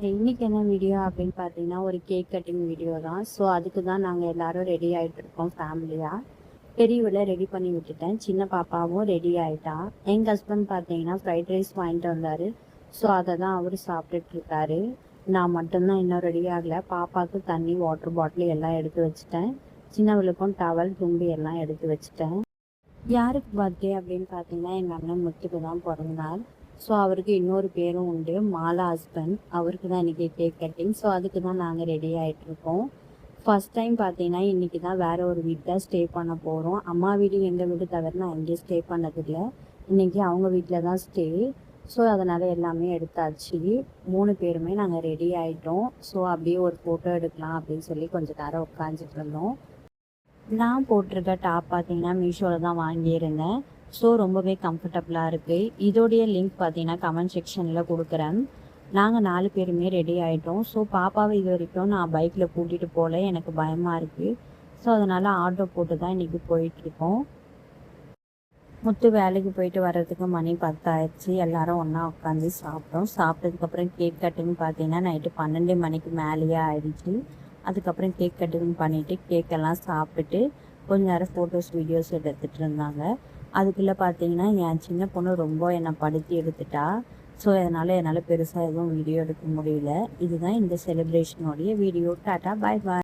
இன்னைக்கு என்ன வீடியோ அப்படின்னு பார்த்தீங்கன்னா ஒரு கேக் கட்டிங் வீடியோ தான். ஸோ அதுக்கு தான் நாங்கள் எல்லாரும் ரெடி ஆகிட்டு இருக்கோம் ஃபேமிலியாக. பெரியவளை ரெடி பண்ணி விட்டுட்டேன், சின்ன பாப்பாவும் ரெடி ஆகிட்டா. எங்கள் ஹஸ்பண்ட் பார்த்தீங்கன்னா ஃப்ரைட் ரைஸ் வாங்கிட்டு வந்தார். ஸோ அதை தான் அவர் சாப்பிட்டுட்டு இருக்காரு. நான் மட்டும்தான் இன்னும் ரெடி ஆகலை. பாப்பாவுக்கு தண்ணி, வாட்டர் பாட்டில் எல்லாம் எடுத்து வச்சுட்டேன். சின்னவளுக்கும் டவல், தும்பி எல்லாம் எடுத்து வச்சுட்டேன். யாருக்கு பர்த்டே அப்படின்னு பார்த்தீங்கன்னா எங்கள் அண்ணன் முத்துக்கு தான் பிறந்தார். ஸோ அவருக்கு இன்னொரு பேரும் உண்டு, மாலா ஹஸ்பண்ட். அவருக்கு தான் இன்றைக்கி கேக் கட்டிங். ஸோ அதுக்கு தான் நாங்கள் ரெடி ஆகிட்ருக்கோம். ஃபஸ்ட் டைம் பார்த்தீங்கன்னா இன்றைக்கி தான் வேறு ஒரு வீட்டில் ஸ்டே பண்ண போகிறோம். அம்மா வீடு எங்கள் வீடு தவிர நான் எங்கேயும் ஸ்டே பண்ணதில்லை. இன்றைக்கி அவங்க வீட்டில் தான் ஸ்டே. ஸோ அதனால் எல்லாமே எடுத்தாச்சு. 3 பேருமே நாங்கள் ரெடி ஆகிட்டோம். ஸோ அப்படியே ஒரு ஃபோட்டோ எடுக்கலாம் அப்படின்னு சொல்லி கொஞ்சம் நேரம் உட்காந்துட்டு இருந்தோம். நான் போட்டிருக்க டாப் பார்த்தீங்கன்னா மீஷோவில் தான் வாங்கியிருந்தேன். ஸோ ரொம்பவே கம்ஃபர்டபுளாக இருக்குது. இதோடைய லிங்க் பார்த்தீங்கன்னா கமெண்ட் செக்ஷனில் கொடுக்குறேன். நாங்கள் 4 பேருமே ரெடி ஆகிட்டோம். ஸோ பாப்பாவை இது வரைக்கும் நான் பைக்கில் கூட்டிகிட்டு போகல, எனக்கு பயமாக இருக்குது. ஸோ அதனால் ஆட்டோ போட்டு தான் இன்றைக்கி போயிட்டுருக்கோம். முத்து வேலைக்கு போயிட்டு வர்றதுக்கு மணி 10 ஆயிடுச்சு. எல்லோரும் ஒன்றா உட்காந்து சாப்பிட்டோம். சாப்பிட்டதுக்கப்புறம் கேக் கட்டிங் பார்த்தீங்கன்னா நைட்டு 12 மணிக்கு மேலேயே ஆயிடுச்சு. அதுக்கப்புறம் கேக் கட்டிங் பண்ணிவிட்டு கேக்கெல்லாம் சாப்பிட்டுட்டு கொஞ்ச நேரம் ஃபோட்டோஸ், வீடியோஸ் எடுத்துகிட்டு இருந்தாங்க. அதுக்குள்ளே பார்த்தீங்கன்னா என் சின்ன பொண்ணு ரொம்ப என்னை படுத்தி எடுத்துட்டா. ஸோ அதனால் என்னால் பெருசாக எதுவும் வீடியோ எடுக்க முடியல. இதுதான் இந்த செலிப்ரேஷனோடைய வீடியோ. டாட்டா, பாய் பாய்.